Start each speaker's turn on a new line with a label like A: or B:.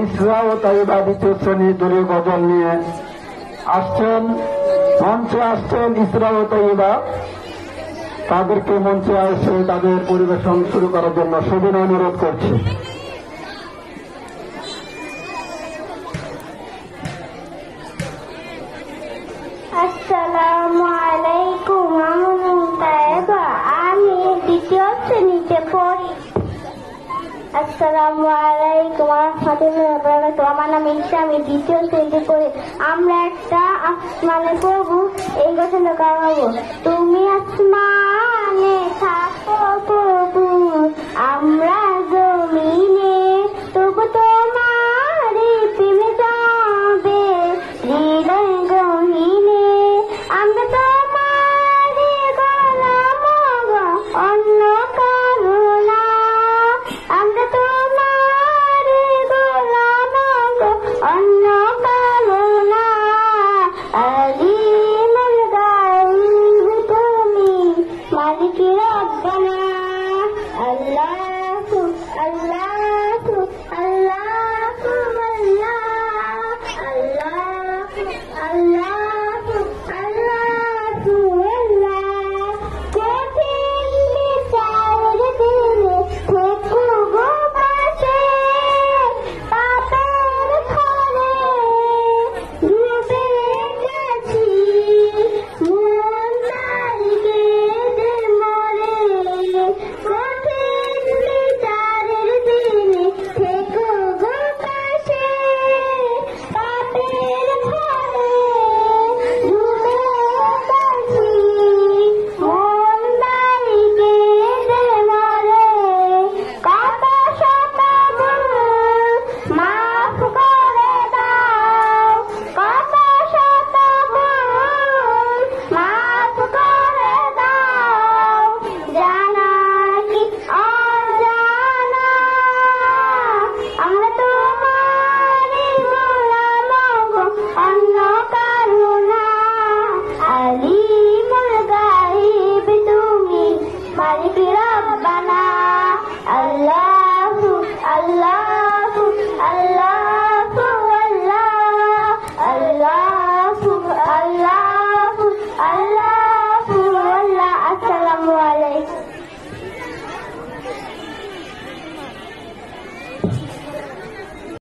A: ইসরা ও তাইবা দ্বিতীয় শ্রেণী দলীয় গজল নিয়ে মঞ্চে আসছেন ইসরা ও তাইবা। তাদেরকে মঞ্চে এসে তাদের পরিবেশন শুরু করার জন্য সবিনয় অনুরোধ করছি।
B: আসসালামু আলাইকুম। আমি দ্বিতীয় শ্রেণীতে পড়ি। আসসালামু আলাইকুম রাহমাতুল্লাহি। আমার নাম ঈশা, আমি দ্বিতীয় শ্রেণীতে পড়ি। আমরা একটা আসমানে পড়বো, এই ঘটনা গাবো। তুমি আসমানে থাকো প্রভু, আমরা জমিনে